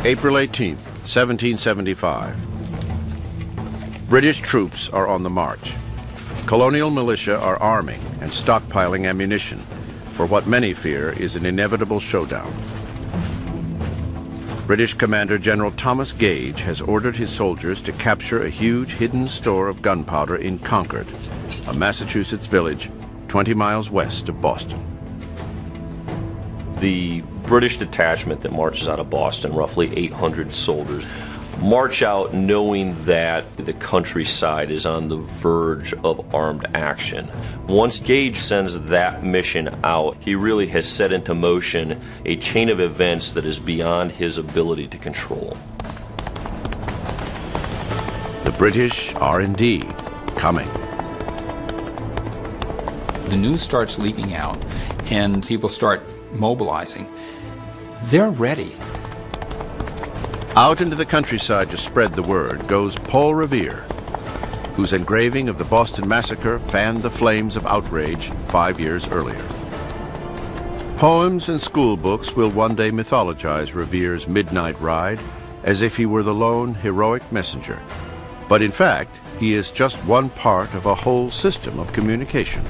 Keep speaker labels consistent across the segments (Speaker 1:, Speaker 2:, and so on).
Speaker 1: April 18th, 1775. British troops are on the march. Colonial militia are arming and stockpiling ammunition for what many fear is an inevitable showdown. British Commander General Thomas Gage has ordered his soldiers to capture a huge hidden store of gunpowder in Concord, a Massachusetts village 20 miles west of Boston.
Speaker 2: The British detachment that marches out of Boston, roughly 800 soldiers, march out knowing that the countryside is on the verge of armed action. Once Gage sends that mission out, he really has set into motion a chain of events that is beyond his ability to control.
Speaker 1: The British are indeed coming.
Speaker 3: The news starts leaking out and people start mobilizing. They're ready.
Speaker 1: Out into the countryside to spread the word goes Paul Revere, whose engraving of the Boston Massacre fanned the flames of outrage 5 years earlier. Poems and school books will one day mythologize Revere's midnight ride as if he were the lone heroic messenger. But in fact, he is just one part of a whole system of communication.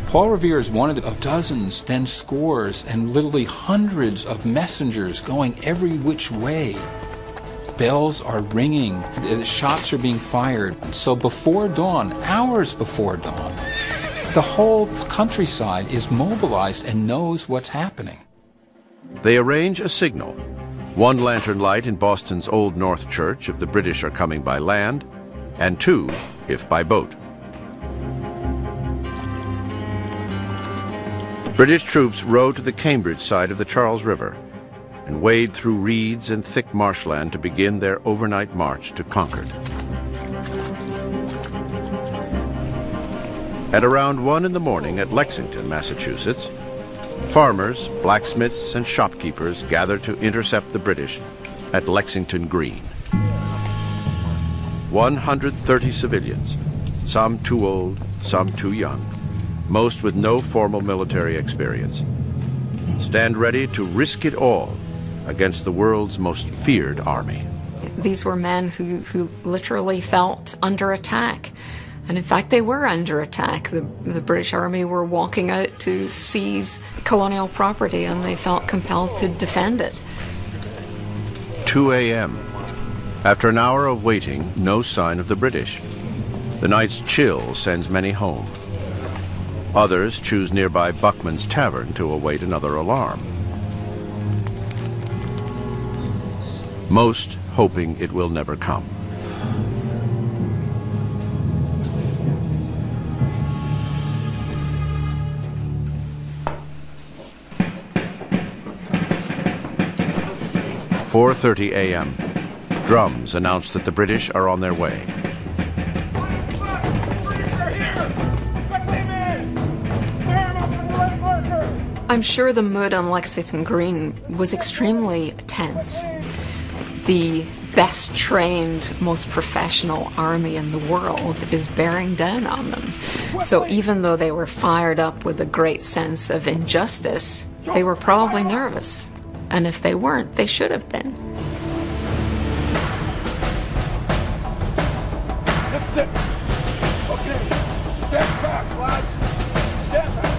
Speaker 3: Paul Revere is one of dozens, then scores, and literally hundreds of messengers going every which way. Bells are ringing, the shots are being fired. So before dawn, hours before dawn, the whole countryside is mobilized and knows what's happening.
Speaker 1: They arrange a signal. One lantern light in Boston's Old North Church if the British are coming by land, and two if by boat. British troops row to the Cambridge side of the Charles River and wade through reeds and thick marshland to begin their overnight march to Concord. At around 1 in the morning at Lexington, Massachusetts, farmers, blacksmiths, and shopkeepers gather to intercept the British at Lexington Green. 130 civilians, some too old, some too young, most with no formal military experience, stand ready to risk it all against the world's most feared army.
Speaker 4: These were men who literally felt under attack. And in fact, they were under attack. The British Army were walking out to seize colonial property, and they felt compelled to defend it.
Speaker 1: 2 a.m. After an hour of waiting, no sign of the British. The night's chill sends many home. Others choose nearby Buckman's Tavern to await another alarm. Most hoping it will never come. At 4:30 a.m. Drums announce that the British are on their way.
Speaker 4: I'm sure the mood on Lexington Green was extremely tense. The best trained, most professional army in the world is bearing down on them. So even though they were fired up with a great sense of injustice, they were probably nervous. And if they weren't, they should have been.
Speaker 5: That's it. Okay. Stand back, lads. Stand back.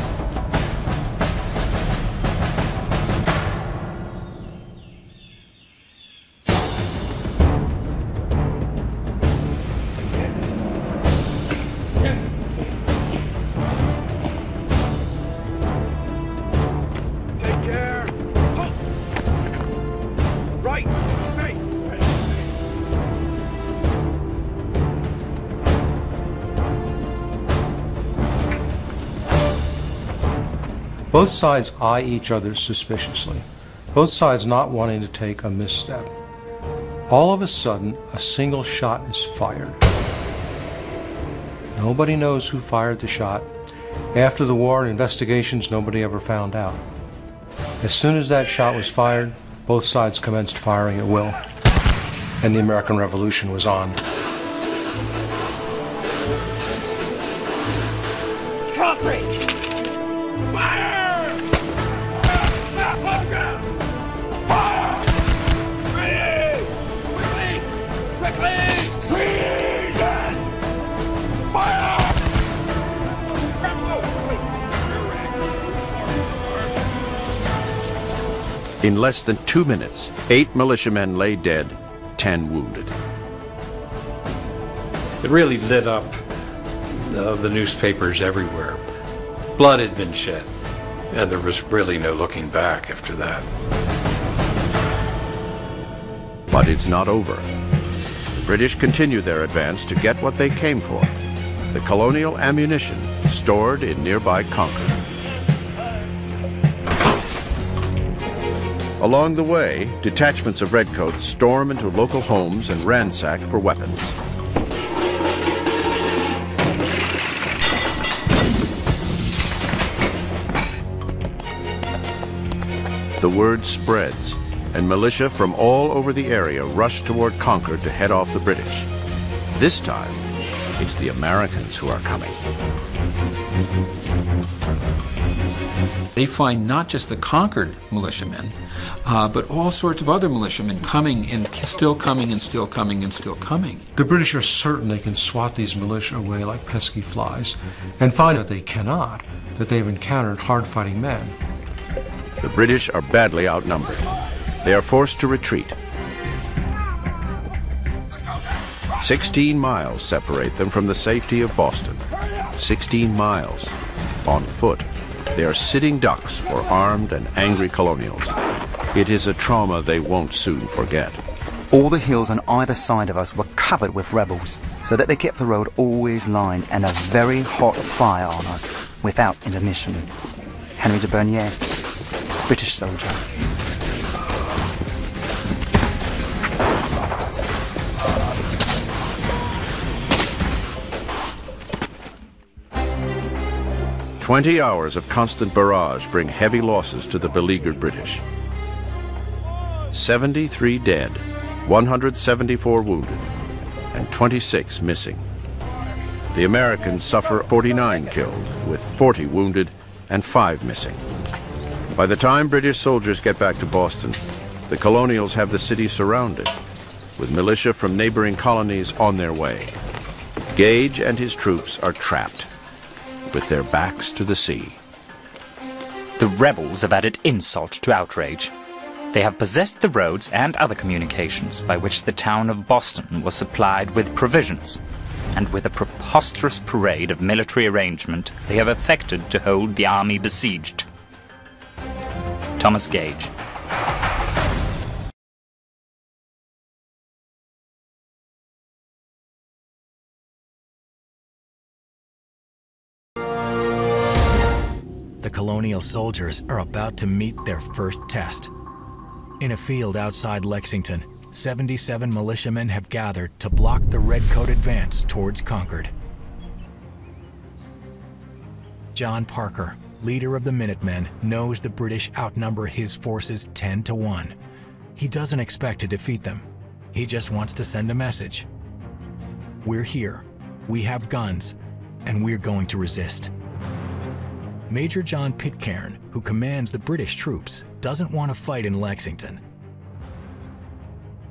Speaker 6: Both sides eye each other suspiciously, both sides not wanting to take a misstep. All of a sudden, a single shot is fired. Nobody knows who fired the shot. After the war and investigations, nobody ever found out. As soon as that shot was fired, both sides commenced firing at will, and the American Revolution was on.
Speaker 5: Concrete! Fire! Fire!
Speaker 1: In less than 2 minutes, 8 militiamen lay dead, 10 wounded.
Speaker 7: It really lit up the newspapers everywhere. Blood had been shed, and there was really no looking back after that.
Speaker 1: But it's not over. The British continue their advance to get what they came for, the colonial ammunition stored in nearby Concord. Along the way, detachments of redcoats storm into local homes and ransack for weapons. The word spreads, and militia from all over the area rush toward Concord to head off the British. This time, it's the Americans who are coming.
Speaker 3: They find not just the Concord militiamen, but all sorts of other militiamen coming and still coming and still coming and still coming.
Speaker 6: The British are certain they can swat these militia away like pesky flies, and find that they cannot, that they've encountered hard-fighting men.
Speaker 1: The British are badly outnumbered. They are forced to retreat. 16 miles separate them from the safety of Boston. 16 miles. On foot. They are sitting ducks for armed and angry colonials. It is a trauma they won't soon forget.
Speaker 8: All the hills on either side of us were covered with rebels, so that they kept the road always lined and a very hot fire on us, without intermission. Henry de Bernier, British soldier.
Speaker 1: "20 hours of constant barrage bring heavy losses to the beleaguered British. 73 dead, 174 wounded, and 26 missing. The Americans suffer 49 killed, with 40 wounded and 5 missing. By the time British soldiers get back to Boston, the colonials have the city surrounded, with militia from neighboring colonies on their way. Gage and his troops are trapped, with their backs to the sea.
Speaker 9: The rebels have added insult to outrage. They have possessed the roads and other communications by which the town of Boston was supplied with provisions, and with a preposterous parade of military arrangement they have effected to hold the army besieged. Thomas Gage.
Speaker 10: The colonial soldiers are about to meet their first test. In a field outside Lexington, 77 militiamen have gathered to block the redcoat advance towards Concord. John Parker, leader of the Minutemen, knows the British outnumber his forces 10 to 1. He doesn't expect to defeat them. He just wants to send a message. We're here, we have guns, and we're going to resist. Major John Pitcairn, who commands the British troops, doesn't want to fight in Lexington.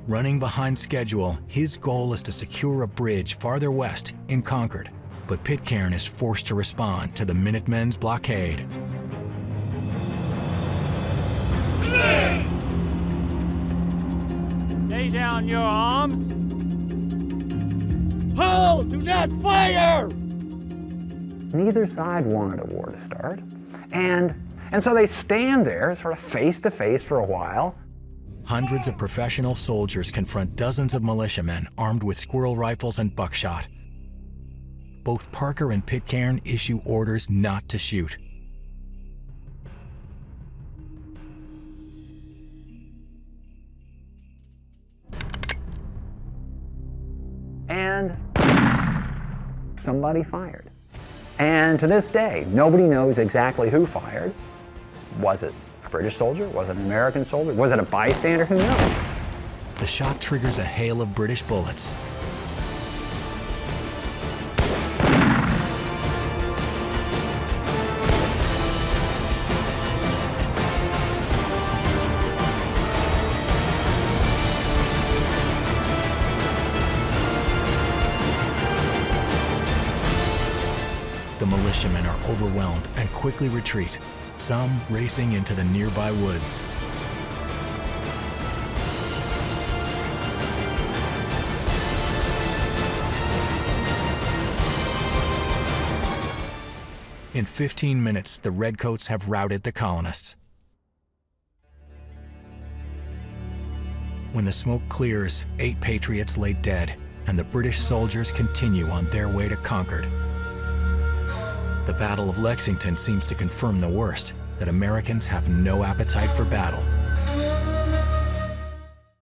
Speaker 10: Running behind schedule, his goal is to secure a bridge farther west in Concord, but Pitcairn is forced to respond to the Minutemen's blockade.
Speaker 11: Lay down your arms. Hold! Do not fire!
Speaker 12: Neither side wanted a war to start. And so they stand there sort of face to face for a while.
Speaker 10: Hundreds of professional soldiers confront dozens of militiamen armed with squirrel rifles and buckshot. Both Parker and Pitcairn issue orders not to shoot.
Speaker 12: And somebody fired. And to this day, nobody knows exactly who fired. Was it a British soldier? Was it an American soldier? Was it a bystander? Who knows?
Speaker 10: The shot triggers a hail of British bullets. The militiamen are overwhelmed and quickly retreat, some racing into the nearby woods. In 15 minutes, the Redcoats have routed the colonists. When the smoke clears, 8 patriots lay dead, and the British soldiers continue on their way to Concord. The Battle of Lexington seems to confirm the worst, that Americans have no appetite for battle.